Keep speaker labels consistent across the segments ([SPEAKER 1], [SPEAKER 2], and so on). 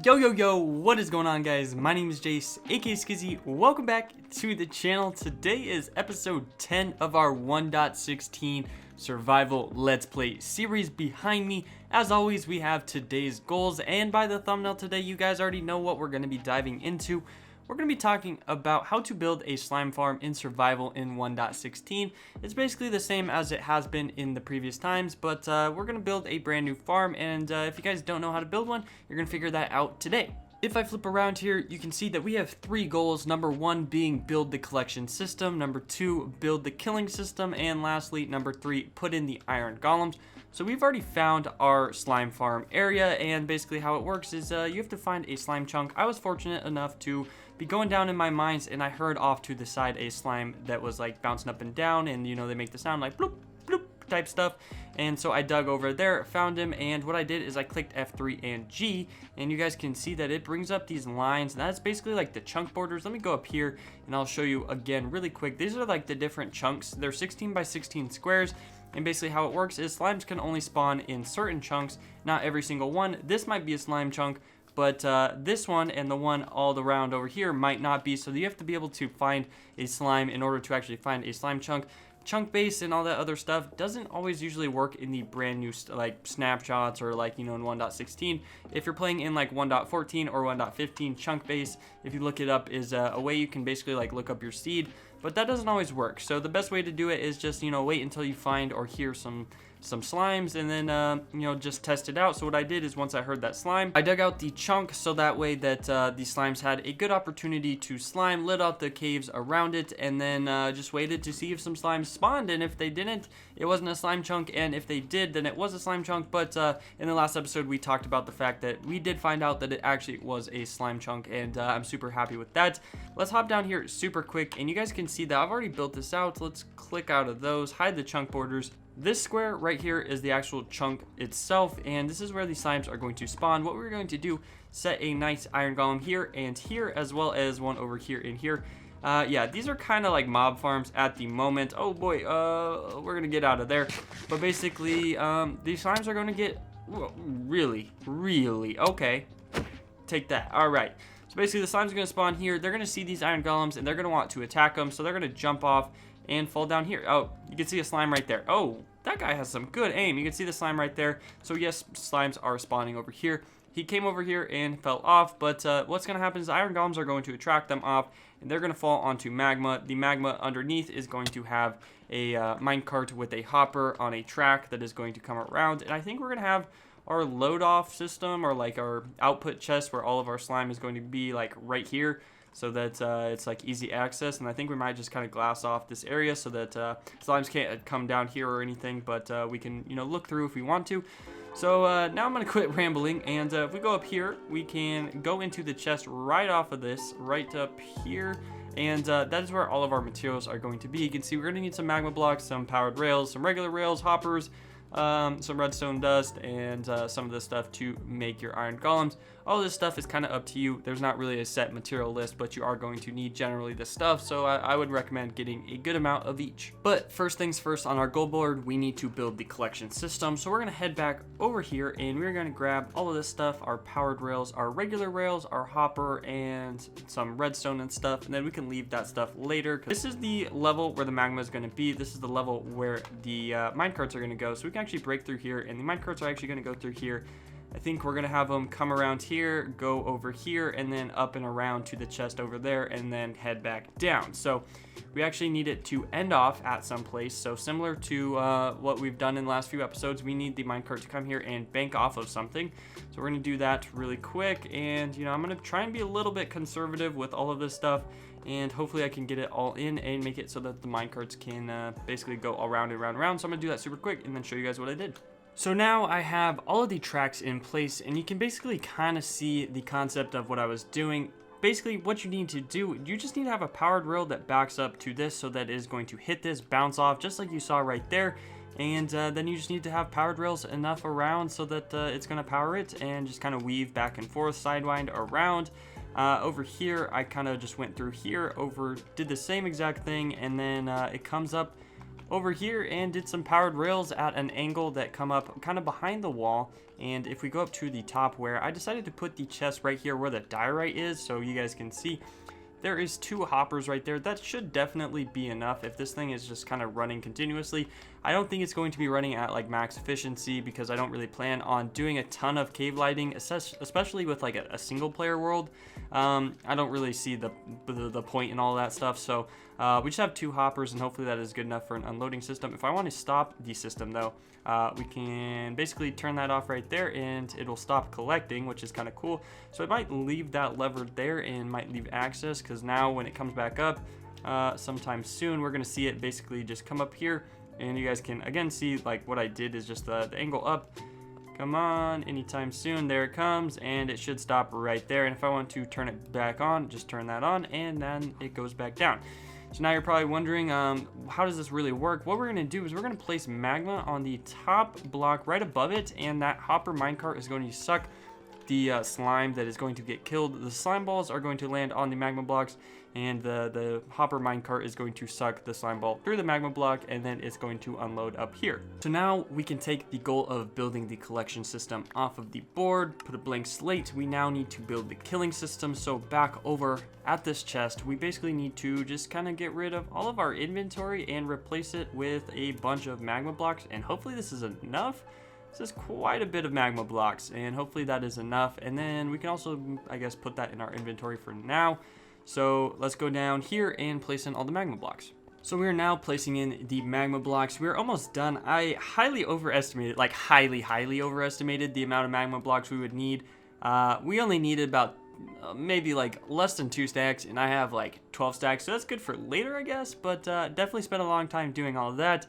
[SPEAKER 1] Yo, what is going on, guys? My name is Jace, aka Skizzy. Welcome back to the channel. Today is episode 10 of our 1.16 survival let's play series. Behind me, as always, we have today's goals, and by the thumbnail today, you guys already know what we're going to be diving into. We're going to be talking about how to build a slime farm in survival in 1.16. It's basically the same as it has been in the previous times, but we're going to build a brand new farm, and if you guys don't know how to build one, you're going to figure that out today. If I flip around here, you can see that we have 3 goals. Number 1 being build the collection system, number 2 build the killing system, and lastly number 3 put in the iron golems. So we've already found our slime farm area, and basically how it works is you have to find a slime chunk. I was fortunate enough to be going down in my mines, and I heard off to the side a slime that was like bouncing up and down, and you know, they make the sound like bloop bloop type stuff. And so I dug over there, found him, and what I did is I clicked F3 and G, and you guys can see that it brings up these lines, and that's basically like the chunk borders. Let me go up here and I'll show you again really quick. These are like the different chunks. They're 16 by 16 squares. And basically how it works is slimes can only spawn in certain chunks, not every single one. This might be a slime chunk, but this one and the one all around over here might not be. So you have to be able to find a slime in order to actually find a slime chunk. Chunk base and all that other stuff doesn't always usually work in the brand new like snapshots or like, you know, in 1.16. If you're playing in like 1.14 or 1.15, chunk base, if you look it up, is a way you can basically like look up your seed, but that doesn't always work. So the best way to do it is just, you know, wait until you find or hear some slimes, and then you know, just test it out. So what I did is once I heard that slime, I dug out the chunk so that way that the slimes had a good opportunity to slime, lit out the caves around it, and then just waited to see if some slimes spawned. And if they didn't, it wasn't a slime chunk, and if they did, then it was a slime chunk. But in the last episode we talked about the fact that we did find out that it actually was a slime chunk, and I'm super happy with that. Let's hop down here super quick, and you guys can see that I've already built this out. Let's click out of those, hide the chunk borders. This square right here is the actual chunk itself, and this is where the slimes are going to spawn. What we're going to do, set a nice iron golem here and here, as well as one over here and here. Yeah, these are kind of like mob farms at the moment. Oh boy, we're gonna get out of there. But basically, these slimes are going to get really okay. Take that. All right. So basically, the slimes are going to spawn here. They're going to see these iron golems, and they're going to want to attack them. So they're going to jump off and fall down here. Oh, you can see a slime right there. Oh, that guy has some good aim. You can see the slime right there. So yes, slimes are spawning over here. He came over here and fell off, but what's going to happen is the iron golems are going to attract them off, and they're going to fall onto magma. The magma underneath is going to have a minecart with a hopper on a track that is going to come around, and I think we're going to have our load off system, or like our output chest, where all of our slime is going to be like right here, so that it's like easy access. And I think we might just kind of glass off this area so that slimes can't come down here or anything, but we can, you know, look through if we want to. So now I'm gonna quit rambling, and if we go up here, we can go into the chest right off of this, right up here, and that is where all of our materials are going to be. You can see we're gonna need some magma blocks, some powered rails, some regular rails, hoppers, some redstone dust, and some of this stuff to make your iron golems. All this stuff is kind of up to you. There's not really a set material list, but you are going to need generally this stuff, so I would recommend getting a good amount of each. But first things first, on our goal board, we need to build the collection system. So we're going to head back over here, and we're going to grab all of this stuff, our powered rails, our regular rails, our hopper, and some redstone and stuff, and then we can leave that stuff later. This is the level where the magma is going to be. This is the level where the minecarts are going to go, so we can actually break through here, and the minecarts are actually going to go through here. I think we're going to have them come around here, go over here, and then up and around to the chest over there, and then head back down. So we actually need it to end off at some place. So similar to what we've done in the last few episodes, we need the minecart to come here and bank off of something. So we're going to do that really quick, and you know, I'm going to try and be a little bit conservative with all of this stuff, and hopefully I can get it all in and make it so that the minecarts can basically go all around and around and around. So I'm going to do that super quick and then show you guys what I did. So now I have all of the tracks in place, and you can basically kind of see the concept of what I was doing. Basically, what you need to do, you just need to have a powered rail that backs up to this, so that it is going to hit this, bounce off, just like you saw right there. And then you just need to have powered rails enough around so that it's going to power it, and just kind of weave back and forth, sidewind around. Over here, I kind of just went through here, did the same exact thing, and then it comes up over here and did some powered rails at an angle that come up kind of behind the wall. And if we go up to the top, where I decided to put the chest right here where the diorite is, so you guys can see there is 2 hoppers right there. That should definitely be enough if this thing is just kind of running continuously. I don't think it's going to be running at like max efficiency, because I don't really plan on doing a ton of cave lighting, especially with like a single player world. I don't really see the point in all that stuff. So we just have 2 hoppers, and hopefully that is good enough for an unloading system. If I want to stop the system though, we can basically turn that off right there, and it'll stop collecting, which is kind of cool. So I might leave that lever there and might leave access, because now when it comes back up sometime soon, we're going to see it basically just come up here. And you guys can again see like what I did is just the angle up. Come on, anytime soon, there it comes, and it should stop right there. And if I want to turn it back on, just turn that on, and then it goes back down. So now you're probably wondering, how does this really work? What we're going to do is we're going to place magma on the top block right above it, and that hopper minecart is going to suck the slime that is going to get killed. The slime balls are going to land on the magma blocks, and the hopper minecart is going to suck the slime ball through the magma block, and then it's going to unload up here. So now we can take the goal of building the collection system off of the board, put a blank slate. We now need to build the killing system. So back over at this chest, we basically need to just kind of get rid of all of our inventory and replace it with a bunch of magma blocks, and hopefully this is enough. This is quite a bit of magma blocks, and hopefully that is enough. And then we can also, I guess, put that in our inventory for now. So let's go down here and place in all the magma blocks. So we are now placing in the magma blocks. We're almost done. I highly overestimated, like highly overestimated the amount of magma blocks we would need. We only needed about maybe like less than 2 stacks, and I have like 12 stacks, so that's good for later, I guess. But definitely spent a long time doing all of that.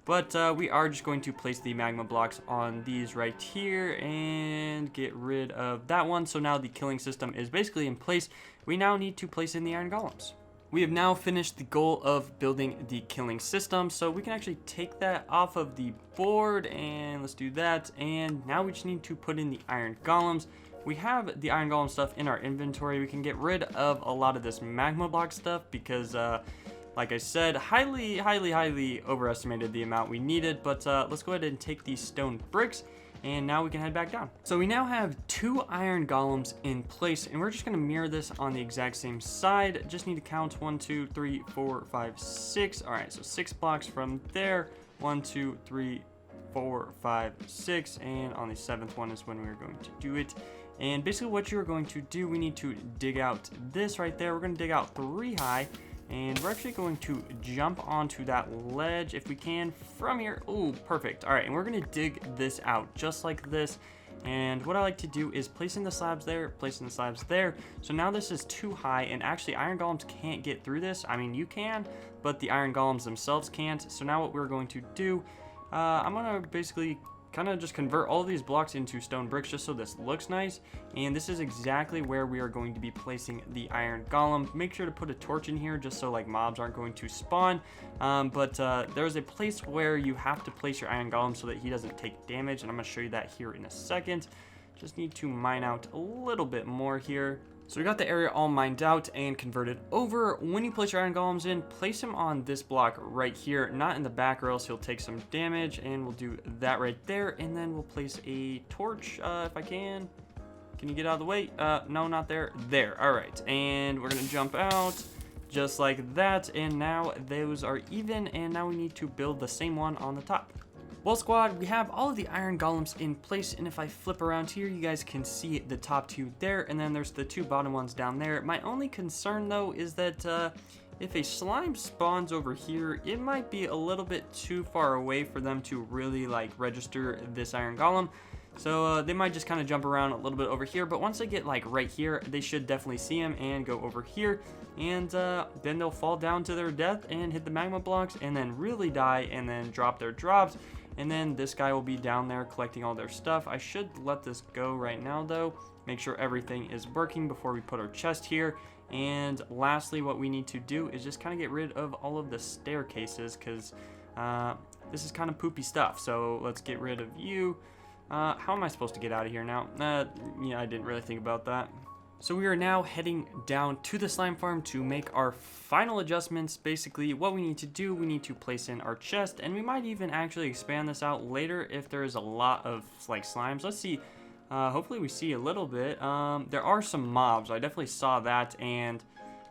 [SPEAKER 1] But we are just going to place the magma blocks on these right here and get rid of that one. So now the killing system is basically in place. We now need to place in the iron golems. We have now finished the goal of building the killing system, so we can actually take that off of the board, and let's do that. And now we just need to put in the iron golems. We have the iron golem stuff in our inventory. We can get rid of a lot of this magma block stuff because like I said, highly overestimated the amount we needed. But let's go ahead and take these stone bricks, and now we can head back down. So we now have 2 iron golems in place, and we're just gonna mirror this on the exact same side. Just need to count 1, 2, 3, 4, 5, 6. All right, so 6 blocks from there. 1, 2, 3, 4, 5, 6, and on the 7th one is when we're going to do it. And basically what you're going to do, we need to dig out this right there. We're gonna dig out 3 high, and we're actually going to jump onto that ledge if we can from here. Oh, perfect. All right, and we're gonna dig this out just like this. And what I like to do is place in the slabs there, place in the slabs there. So now this is too high, and actually iron golems can't get through this. I mean, you can, but the iron golems themselves can't. So now what we're going to do, I'm gonna basically kind of just convert all of these blocks into stone bricks just so this looks nice. And this is exactly where we are going to be placing the iron golem. Make sure to put a torch in here just so like mobs aren't going to spawn. But there's a place where you have to place your iron golem so that he doesn't take damage, and I'm going to show you that here in a second. Just need to mine out a little bit more here. So we got the area all mined out and converted over. When you place your iron golems in, place him on this block right here, not in the back, or else he'll take some damage. And we'll do that right there, and then we'll place a torch if I can. Can you get out of the way? No, not there. There. All right, and we're gonna jump out just like that, and now those are even, and now we need to build the same one on the top. Well, squad, we have all of the iron golems in place, and if I flip around here, you guys can see the top 2 there, and then there's the 2 bottom ones down there. My only concern, though, is that if a slime spawns over here, it might be a little bit too far away for them to really, like, register this iron golem. So they might just kind of jump around a little bit over here, but once they get, like, right here, they should definitely see him and go over here, and then they'll fall down to their death and hit the magma blocks, and then really die, and then drop their drops. And then this guy will be down there collecting all their stuff. I should let this go right now, though. Make sure everything is working before we put our chest here. And lastly, what we need to do is just kind of get rid of all of the staircases, because this is kind of poopy stuff. So let's get rid of you. How am I supposed to get out of here now? Yeah, I didn't really think about that. So we are now heading down to the slime farm to make our final adjustments. Basically, what we need to do, we need to place in our chest, and we might even actually expand this out later if there is a lot of like slimes. Let's see. Hopefully we see a little bit. There are some mobs. I definitely saw that, and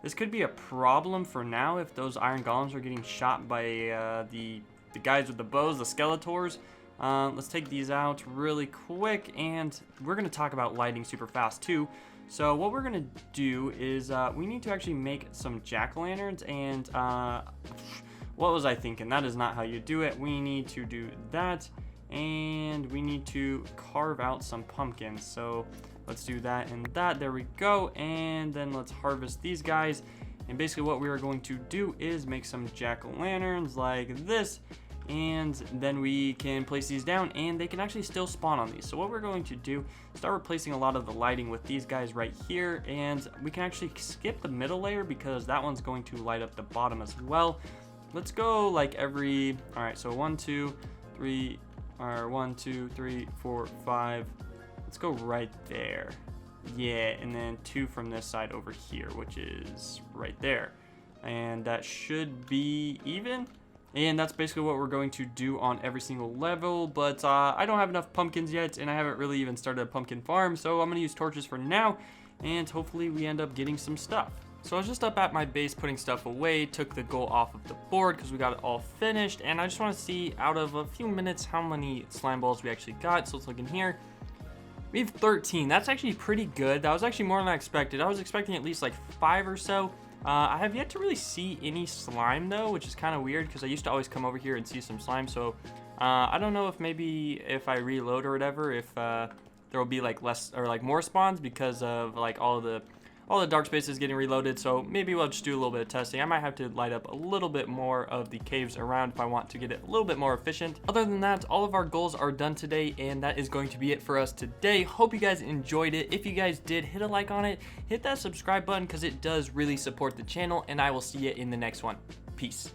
[SPEAKER 1] this could be a problem for now if those iron golems are getting shot by the guys with the bows, the skeletors. Let's take these out really quick, and we're going to talk about lighting super fast too. So what we're going to do is we need to actually make some jack-o'-lanterns, and what was I thinking? That is not how you do it. We need to do that, and we need to carve out some pumpkins. So let's do that and that. There we go. And then let's harvest these guys. And basically what we are going to do is make some jack-o'-lanterns like this. And then we can place these down, and they can actually still spawn on these. So what we're going to do is start replacing a lot of the lighting with these guys right here, and we can actually skip the middle layer because that one's going to light up the bottom as well. Let's go like every, all right, so 1 2 3, or 1 2 3 4 5. Let's go right there. Yeah, and then 2 from this side over here, which is right there, and that should be even. And that's basically what we're going to do on every single level, but I don't have enough pumpkins yet, and I haven't really even started a pumpkin farm, so I'm going to use torches for now, and hopefully we end up getting some stuff. So I was just up at my base putting stuff away, took the goal off of the board because we got it all finished, and I just want to see out of a few minutes how many slime balls we actually got. So let's look in here. We have 13. That's actually pretty good. That was actually more than I expected. I was expecting at least like 5 or so. I have yet to really see any slime though, which is kind of weird because I used to always come over here and see some slime. So I don't know if maybe if I reload or whatever, if there will be like less or like more spawns because of like all the dark spaces getting reloaded. So maybe we'll just do a little bit of testing. I might have to light up a little bit more of the caves around if I want to get it a little bit more efficient. Other than that, all of our goals are done today, and that is going to be it for us today. Hope you guys enjoyed it. If you guys did, hit a like on it, hit that subscribe button because it does really support the channel, and I will see you in the next one. Peace.